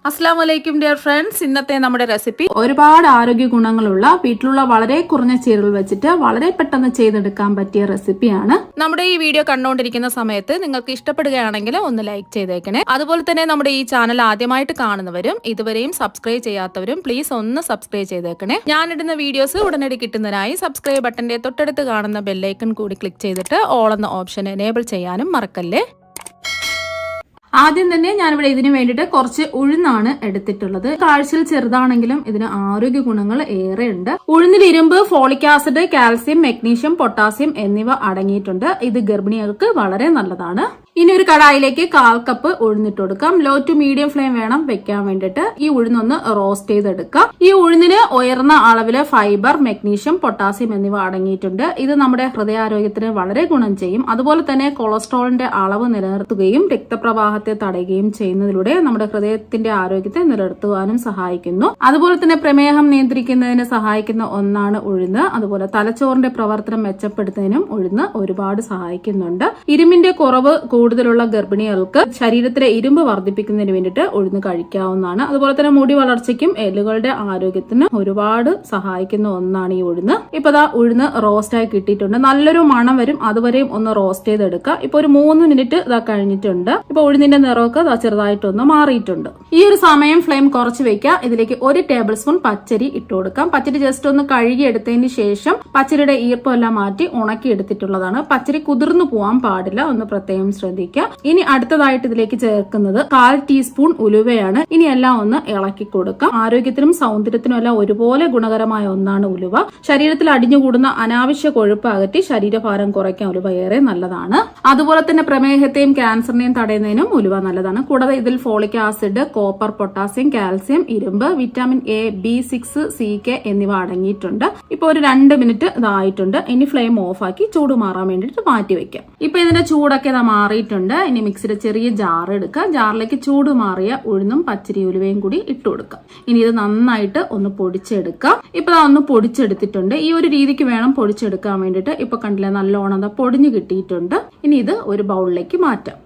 അസ്സലാമു അലൈക്കും dear friends. ഇന്നത്തെ നമ്മുടെ റെസിപ്പി ഒരുപാട് ആരോഗ്യ ഗുണങ്ങളുള്ള വീട്ടിലുള്ള വളരെ കുറഞ്ഞ ചേരുവകൾ വെച്ചിട്ട് വളരെ പെട്ടെന്ന് ചെയ്തെടുക്കാൻ പറ്റിയ റെസിപ്പിയാണ്. നമ്മുടെ ഈ വീഡിയോ കണ്ടുകൊണ്ടിരിക്കുന്ന സമയത്ത് നിങ്ങൾക്ക് ഇഷ്ടപ്പെടുകയാണെങ്കിൽ ഒന്ന് ലൈക്ക് ചെയ്തേക്കണേ. അതുപോലെ തന്നെ നമ്മുടെ ഈ ചാനൽ ആദ്യമായിട്ട് കാണുന്നവരും ഇതുവരെയും സബ്സ്ക്രൈബ് ചെയ്യാത്തവരും പ്ലീസ് ഒന്ന് സബ്സ്ക്രൈബ് ചെയ്തേക്കണേ. ഞാനിടുന്ന വീഡിയോസ് ഉടനടി കിട്ടുന്നതിനായി സബ്സ്ക്രൈബ് ബട്ടന്റെ തൊട്ടടുത്ത് കാണുന്ന ബെല്ലൈക്കൺ കൂടി ക്ലിക്ക് ചെയ്തിട്ട് ഓൾ എന്ന ഓപ്ഷൻ എനേബിൾ ചെയ്യാനും മറക്കല്ലേ. ആദ്യം തന്നെ ഞാനിവിടെ ഇതിനു വേണ്ടിയിട്ട് കുറച്ച് ഉഴുന്നാണ് എടുത്തിട്ടുള്ളത്. കാഴ്ചയിൽ ചെറുതാണെങ്കിലും ഇതിന് ആരോഗ്യ ഗുണങ്ങൾ ഏറെ ഉണ്ട്. ഉഴുന്നിൽ ഇരുമ്പ്, folic acid, calcium, magnesium, potassium എന്നിവ അടങ്ങിയിട്ടുണ്ട്. ഇത് ഗർഭിണികൾക്ക് വളരെ നല്ലതാണ്. ഇനി ഒരു കടായിലേക്ക് 1/4 കപ്പ് ഉഴുന്നിട്ട് കൊടുക്കാം. ലോ ടു മീഡിയം ഫ്ലെയിം വേണം വെക്കാൻ വേണ്ടിയിട്ട്. ഈ ഉഴുന്നൊന്ന് റോസ്റ്റ് ചെയ്തെടുക്കാം. ഈ ഉഴുന്നിന് ഉയർന്ന അളവില് ഫൈബർ, മെഗ്നീഷ്യം, പൊട്ടാസ്യം എന്നിവ അടങ്ങിയിട്ടുണ്ട്. ഇത് നമ്മുടെ ഹൃദയാരോഗ്യത്തിന് വളരെ ഗുണം ചെയ്യും. അതുപോലെ തന്നെ കൊളസ്ട്രോളിന്റെ അളവ് നിലനിർത്തുകയും രക്തപ്രവാഹത്തെ തടയുകയും ചെയ്യുന്നതിലൂടെ നമ്മുടെ ഹൃദയത്തിന്റെ ആരോഗ്യത്തെ നിലനിർത്തുവാനും സഹായിക്കുന്നു. അതുപോലെ തന്നെ പ്രമേഹം നിയന്ത്രിക്കുന്നതിന് സഹായിക്കുന്ന ഒന്നാണ് ഉഴുന്ന്. അതുപോലെ തലച്ചോറിന്റെ പ്രവർത്തനം മെച്ചപ്പെടുത്തുന്നതിനും ഉഴുന്ന് ഒരുപാട് സഹായിക്കുന്നുണ്ട്. ഇരുമ്പിന്റെ കുറവ് കൂടുതലുള്ള ഗർഭിണികൾക്ക് ശരീരത്തിലെ ഇരുമ്പ് വർദ്ധിപ്പിക്കുന്നതിന് വേണ്ടിയിട്ട് ഉഴുന്ന് കഴിക്കാവുന്നതാണ്. അതുപോലെ തന്നെ മുടി വളർച്ചയ്ക്കും എല്ലുകളുടെ ആരോഗ്യത്തിനും ഒരുപാട് സഹായിക്കുന്ന ഒന്നാണ് ഈ ഉഴുന്ന്. ഇപ്പൊ ദാ ഉഴുന്ന് റോസ്റ്റ് ആയി കിട്ടിയിട്ടുണ്ട്. നല്ലൊരു മണം വരും. അതുവരെയും ഒന്ന് റോസ്റ്റ് ചെയ്തെടുക്കുക. ഇപ്പൊ ഒരു 3 മിനിറ്റ് ഇതാ കഴിഞ്ഞിട്ടുണ്ട്. ഇപ്പൊ ഉഴുന്നിന്റെ നിറമൊക്കെ ചെറുതായിട്ടൊന്ന് മാറിയിട്ടുണ്ട്. ഈ ഒരു സമയം ഫ്ലെയിം കുറച്ച് വെക്കുക. ഇതിലേക്ക് 1 ടേബിൾ സ്പൂൺ പച്ചരി ഇട്ട് കൊടുക്കാം. പച്ചരി ജസ്റ്റ് ഒന്ന് കഴുകി എടുത്തതിന് ശേഷം പച്ചരിയുടെ ഈർപ്പെല്ലാം മാറ്റി ഉണക്കി എടുത്തിട്ടുള്ളതാണ്. പച്ചരി കുതിർന്നു പോവാൻ പാടില്ല, ഒന്ന് പ്രത്യേകം ശ്രദ്ധിക്കുക. ഇനി അടുത്തതായിട്ട് ഇതിലേക്ക് ചേർക്കുന്നത് 1/4 ടീസ്പൂൺ ഉലുവയാണ്. ഇനി എല്ലാം ഒന്ന് ഇളക്കി കൊടുക്കാം. ആരോഗ്യത്തിനും സൗന്ദര്യത്തിനും എല്ലാം ഒരുപോലെ ഗുണകരമായ ഒന്നാണ് ഉലുവ. ശരീരത്തിൽ അടിഞ്ഞുകൂടുന്ന അനാവശ്യ കൊഴുപ്പ് അകറ്റി ശരീരഭാരം കുറയ്ക്കാൻ ഉലുവ ഏറെ നല്ലതാണ്. അതുപോലെ തന്നെ പ്രമേഹത്തെയും ക്യാൻസറിനെയും തടയുന്നതിനും ഉലുവ നല്ലതാണ്. കൂടാതെ ഇതിൽ folic acid, copper, potassium, calcium, ഇരുമ്പ്, വിറ്റാമിൻ എ, B6, CK എന്നിവ അടങ്ങിയിട്ടുണ്ട്. ഇപ്പൊ ഒരു 2 മിനിറ്റ് ഇതായിട്ടുണ്ട്. ഇനി ഫ്ലെയിം ഓഫ് ആക്കി ചൂട് മാറാൻ വേണ്ടിയിട്ട് മാറ്റി വെക്കാം. ഇപ്പൊ ഇതിന്റെ ചൂടൊക്കെ മാറിയിട്ടുണ്ട്. ഇനി മിക്സിയുടെ ചെറിയ ജാർ എടുക്കുക. ജാറിലേക്ക് ചൂട് മാറിയ ഉഴുന്നും പച്ചരി ഉലുവയും കൂടി ഇട്ട് കൊടുക്കുക. ഇനി ഇത് നന്നായിട്ട് ഒന്ന് പൊടിച്ചെടുക്കാം. ഇപ്പൊ ഒന്ന് പൊടിച്ചെടുത്തിട്ടുണ്ട്. ഈ ഒരു രീതിക്ക് വേണം പൊടിച്ചെടുക്കാൻ വേണ്ടിയിട്ട്. ഇപ്പൊ കണ്ടില്ലേ, നല്ലോണം പൊടിഞ്ഞു കിട്ടിയിട്ടുണ്ട്. ഇനി ഇത് ഒരു ബൗളിലേക്ക് മാറ്റാം.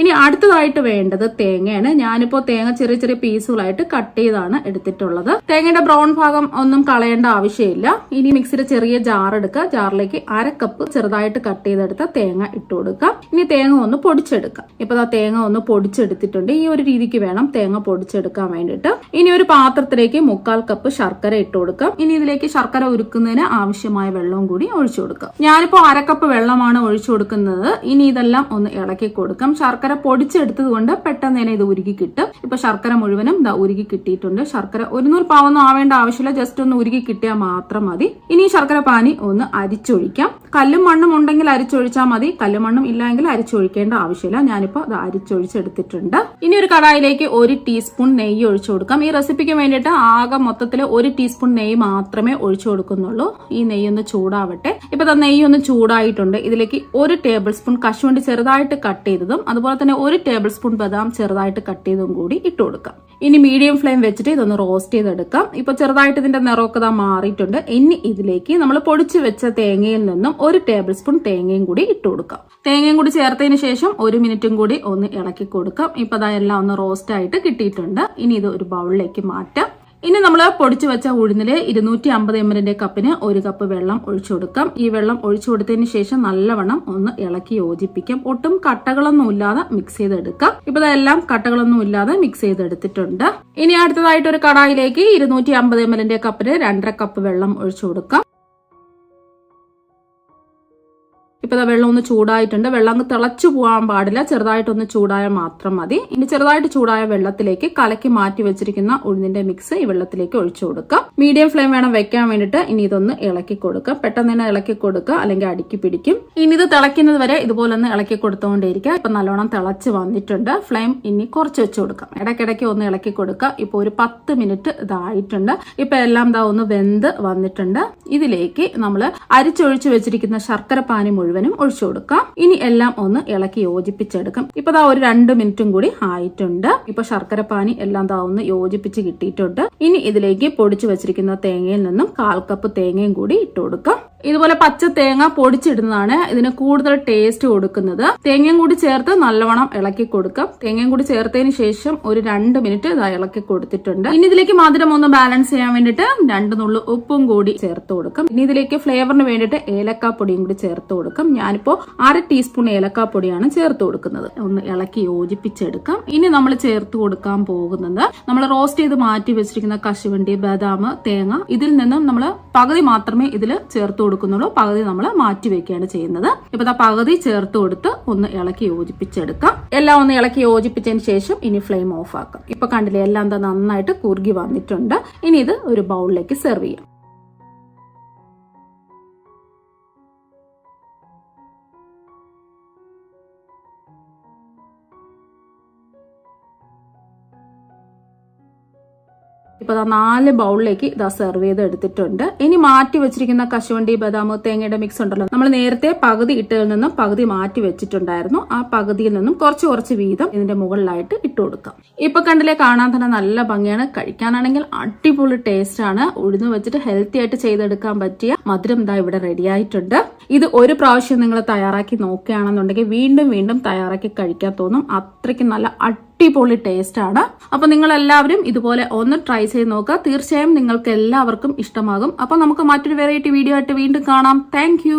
ഇനി അടുത്തതായിട്ട് വേണ്ടത് തേങ്ങയാണ്. ഞാനിപ്പോ തേങ്ങ ചെറിയ ചെറിയ പീസുകളായിട്ട് കട്ട് ചെയ്താണ് എടുത്തിട്ടുള്ളത്. തേങ്ങയുടെ ബ്രൗൺ ഭാഗം ഒന്നും കളയേണ്ട ആവശ്യമില്ല. ഇനി മിക്സിയുടെ ചെറിയ ജാർ എടുക്കുക. ജാറിലേക്ക് 1/2 കപ്പ് ചെറുതായിട്ട് കട്ട് ചെയ്തെടുത്ത തേങ്ങ ഇട്ട് കൊടുക്കാം. ഇനി തേങ്ങ ഒന്ന് പൊടിച്ചെടുക്കാം. ഇപ്പൊ തേങ്ങ ഒന്ന് പൊടിച്ചെടുത്തിട്ടുണ്ട്. ഈ ഒരു രീതിക്ക് വേണം തേങ്ങ പൊടിച്ചെടുക്കാൻ വേണ്ടിയിട്ട്. ഇനി ഒരു പാത്രത്തിലേക്ക് 1/4 കപ്പ് ശർക്കര ഇട്ട് കൊടുക്കാം. ഇനി ഇതിലേക്ക് ശർക്കര ഉരുക്കുന്നതിന് ആവശ്യമായ വെള്ളവും കൂടി ഒഴിച്ചു കൊടുക്കാം. ഞാനിപ്പോ 1/2 കപ്പ് വെള്ളമാണ് ഒഴിച്ചു കൊടുക്കുന്നത്. ഇനി ഇതെല്ലാം ഒന്ന് ഇളക്കി കൊടുക്കാം. ശർക്കര പൊടിച്ചെടുത്തത് കൊണ്ട് പെട്ടെന്ന് തന്നെ ഇത് ഉരുകി കിട്ടും. ഇപ്പൊ ശർക്കര മുഴുവനും ഉരുകി കിട്ടിയിട്ടുണ്ട്. ശർക്കര 100 പാവൊന്നും ആവേണ്ട ആവശ്യമില്ല, ജസ്റ്റ് ഒന്ന് ഉരുകി കിട്ടിയാൽ മാത്രം മതി. ഇനി ശർക്കര പാനി ഒന്ന് അരിച്ചൊഴിക്കാം. കല്ലും മണ്ണും ഉണ്ടെങ്കിൽ അരിച്ചൊഴിച്ചാൽ മതി. കല്ലും മണ്ണും ഇല്ലെങ്കിൽ അരിച്ചൊഴിക്കേണ്ട ആവശ്യമില്ല. ഞാനിപ്പോ അത് അരിച്ചൊഴിച്ചെടുത്തിട്ടുണ്ട്. ഇനി ഒരു കടായിലേക്ക് 1 ടീസ്പൂൺ നെയ്യ് ഒഴിച്ചു കൊടുക്കാം. ഈ റെസിപ്പിക്ക് വേണ്ടിയിട്ട് ആകെ മൊത്തത്തിൽ 1 ടീസ്പൂൺ നെയ്യ് മാത്രമേ ഒഴിച്ചു കൊടുക്കുന്നുള്ളൂ. ഈ നെയ്യ് ഒന്ന് ചൂടാവട്ടെ. ഇപ്പൊ നെയ്യ് ഒന്ന് ചൂടായിട്ടുണ്ട്. ഇതിലേക്ക് 1 ടേബിൾ സ്പൂൺ കശുവണ്ടി ചെറുതായിട്ട് കട്ട് ചെയ്തതും അതുപോലെ തന്നെ 1 ടേബിൾ സ്പൂൺ ബദാം ചെറുതായിട്ട് കട്ട് ചെയ്തതും കൂടി ഇട്ട് കൊടുക്കാം. ഇനി മീഡിയം ഫ്ലെയിം വെച്ചിട്ട് ഇതൊന്ന് റോസ്റ്റ് ചെയ്തെടുക്കാം. ഇപ്പൊ ചെറുതായിട്ട് ഇതിന്റെ നിറമൊക്കെ മാറിയിട്ടുണ്ട്. ഇനി ഇതിലേക്ക് നമ്മൾ പൊടിച്ചു വെച്ച തേങ്ങയിൽ നിന്നും 1 ടേബിൾ സ്പൂൺ തേങ്ങയും കൂടി ഇട്ട് കൊടുക്കാം. തേങ്ങയും കൂടി ചേർത്തതിന് ശേഷം 1 മിനിറ്റും കൂടി ഒന്ന് ഇളക്കി കൊടുക്കാം. ഇപ്പൊ എല്ലാം ഒന്ന് റോസ്റ്റ് ആയിട്ട് കിട്ടിയിട്ടുണ്ട്. ഇനി ഇത് ഒരു ബൗളിലേക്ക് മാറ്റാം. ഇനി നമ്മൾ പൊടിച്ചു വെച്ച ഉഴുന്നില് 250 ml കപ്പിന് 1 കപ്പ് വെള്ളം ഒഴിച്ചു കൊടുക്കാം. ഈ വെള്ളം ഒഴിച്ചു കൊടുത്തതിന് ശേഷം നല്ലവണ്ണം ഒന്ന് ഇളക്കി യോജിപ്പിക്കാം. ഒട്ടും കട്ടകളൊന്നും ഇല്ലാതെ മിക്സ് ചെയ്തെടുക്കാം. ഇപ്പൊ ഇതെല്ലാം കട്ടകളൊന്നും ഇല്ലാതെ മിക്സ് ചെയ്തെടുത്തിട്ടുണ്ട്. ഇനി അടുത്തതായിട്ട് ഒരു കടായിലേക്ക് 250 ml കപ്പിന് 2.5 കപ്പ് വെള്ളം ഒഴിച്ചു കൊടുക്കാം. ഇപ്പൊ വെള്ളം ഒന്ന് ചൂടായിട്ടുണ്ട്. വെള്ളം അങ്ങ് തിളച്ചു പോകാൻ പാടില്ല, ചെറുതായിട്ടൊന്ന് ചൂടായാൽ മാത്രം മതി. ഇനി ചെറുതായിട്ട് ചൂടായ വെള്ളത്തിലേക്ക് കലക്കി മാറ്റി വെച്ചിരിക്കുന്ന ഉഴുന്നിന്റെ മിക്സ് ഈ വെള്ളത്തിലേക്ക് ഒഴിച്ചു കൊടുക്കാം. മീഡിയം ഫ്ലെയിം വേണം വെക്കാൻ വേണ്ടിയിട്ട്. ഇനി ഇതൊന്ന് ഇളക്കി കൊടുക്കാം. പെട്ടെന്ന് തന്നെ ഇളക്കി കൊടുക്കുക, അല്ലെങ്കിൽ അടുക്കി പിടിക്കും. ഇനി ഇത് തിളയ്ക്കുന്നത് വരെ ഇതുപോലെ ഒന്ന് ഇളക്കി കൊടുത്തുകൊണ്ടേയിരിക്കുക. ഇപ്പൊ നല്ലോണം തിളച്ച് വന്നിട്ടുണ്ട്. ഫ്ലെയിം ഇനി കുറച്ച് വെച്ച് കൊടുക്കാം. ഇടയ്ക്കിടയ്ക്ക് ഒന്ന് ഇളക്കി കൊടുക്കുക. ഇപ്പൊ ഒരു 10 മിനിറ്റ് ഇതായിട്ടുണ്ട്. ഇപ്പൊ എല്ലാം ഒന്ന് വെന്ത് വന്നിട്ടുണ്ട്. ഇതിലേക്ക് നമ്മൾ അരിച്ചൊഴിച്ചു വെച്ചിരിക്കുന്ന ശർക്കര പാനി മുഴുവൻ ഒഴിച്ചു കൊടുക്കാം. ഇനി എല്ലാം ഒന്ന് ഇളക്കി യോജിപ്പിച്ചെടുക്കാം. ഇപ്പൊ ഒരു 2 മിനിറ്റും കൂടി ആയിട്ടുണ്ട്. ഇപ്പൊ ശർക്കര പാനി എല്ലാം ഒന്ന് യോജിപ്പിച്ച് കിട്ടിയിട്ടുണ്ട്. ഇനി ഇതിലേക്ക് പൊടിച്ചു വെച്ചിരിക്കുന്ന തേങ്ങയിൽ നിന്നും 1/4 കപ്പ് തേങ്ങയും കൂടി ഇട്ട് കൊടുക്കാം. ഇതുപോലെ പച്ച തേങ്ങ പൊടിച്ചിടുന്നതാണ് ഇതിന് കൂടുതൽ ടേസ്റ്റ് കൊടുക്കുന്നത്. തേങ്ങയും കൂടി ചേർത്ത് നല്ലവണ്ണം ഇളക്കി കൊടുക്കാം. തേങ്ങയും കൂടി ചേർത്തതിന് ശേഷം ഒരു 2 മിനിറ്റ് ഇളക്കി കൊടുത്തിട്ടുണ്ട്. ഇനി ഇതിലേക്ക് മധുരം ഒന്ന് ബാലൻസ് ചെയ്യാൻ വേണ്ടിട്ട് 2 നുള്ളു ഉപ്പും കൂടി ചേർത്ത് കൊടുക്കാം. ഇനി ഇതിലേക്ക് ഫ്ലേവറിന് വേണ്ടിയിട്ട് ഏലക്കാപ്പൊടിയും കൂടി ചേർത്ത് കൊടുക്കാം. ഞാനിപ്പോ 1/2 ടീസ്പൂൺ ഏലക്കാപ്പൊടിയാണ് ചേർത്ത് കൊടുക്കുന്നത്. ഒന്ന് ഇളക്കി യോജിപ്പിച്ചെടുക്കാം. ഇനി നമ്മൾ ചേർത്ത് കൊടുക്കാൻ പോകുന്നത് നമ്മൾ റോസ്റ്റ് ചെയ്ത് മാറ്റി വെച്ചിരിക്കുന്ന കശുവണ്ടി, ബദാം, തേങ്ങ, ഇതിൽ നിന്നും നമ്മൾ പകുതി മാത്രമേ ഇതിൽ ചേർത്ത് കൊടുക്കുന്നുള്ളൂ. പകുതി നമ്മൾ മാറ്റി വെക്കുകയാണ് ചെയ്യുന്നത്. ഇപ്പൊ പകുതി ചേർത്ത് കൊടുത്ത് ഒന്ന് ഇളക്കി യോജിപ്പിച്ചെടുക്കാം. എല്ലാം ഒന്ന് ഇളക്കി യോജിപ്പിച്ചതിന് ശേഷം ഇനി ഫ്ലെയിം ഓഫ് ആക്കാം. ഇപ്പൊ കണ്ടില്ലേ, എല്ലാം നന്നായിട്ട് കുറുകി വന്നിട്ടുണ്ട്. ഇനി ഇത് ഒരു ബൗളിലേക്ക് സെർവ് ചെയ്യാം. ഇപ്പൊ 4 ബൗളിലേക്ക് ഇതാ സെർവ് ചെയ്ത് എടുത്തിട്ടുണ്ട്. ഇനി മാറ്റി വെച്ചിരിക്കുന്ന കശുവണ്ടി, ബദാം, തേങ്ങയുടെ മിക്സ് ഉണ്ടല്ലോ, നമ്മൾ നേരത്തെ പകുതി ഇട്ടതിൽ നിന്നും പകുതി മാറ്റി വെച്ചിട്ടുണ്ടായിരുന്നു. ആ പകുതിയിൽ നിന്നും കുറച്ച് വീതം ഇതിന്റെ മുകളിലായിട്ട് ഇട്ട് കൊടുക്കാം. ഇപ്പൊ കണ്ടില്ലേ, കാണാൻ തന്നെ നല്ല ഭംഗിയാണ്. കഴിക്കാനാണെങ്കിൽ അടിപൊളി ടേസ്റ്റ് ആണ്. ഉഴുന്ന് വെച്ചിട്ട് ഹെൽത്തി ആയിട്ട് ചെയ്തെടുക്കാൻ പറ്റിയ മധുരം ഇതാ ഇവിടെ റെഡി ആയിട്ടുണ്ട്. ഇത് ഒരു പ്രാവശ്യം നിങ്ങൾ തയ്യാറാക്കി നോക്കുകയാണെന്നുണ്ടെങ്കിൽ വീണ്ടും വീണ്ടും തയ്യാറാക്കി കഴിക്കാൻ തോന്നും. അത്രയ്ക്ക് നല്ല അടിപൊളി ടേസ്റ്റ് ആണ്. അപ്പൊ നിങ്ങൾ എല്ലാവരും ഇതുപോലെ ഒന്ന് ട്രൈ ചെയ്ത് നോക്കുക. തീർച്ചയായും നിങ്ങൾക്ക് എല്ലാവർക്കും ഇഷ്ടമാകും. അപ്പൊ നമുക്ക് മറ്റൊരു വെറൈറ്റി വീഡിയോ ആയിട്ട് വീണ്ടും കാണാം. താങ്ക്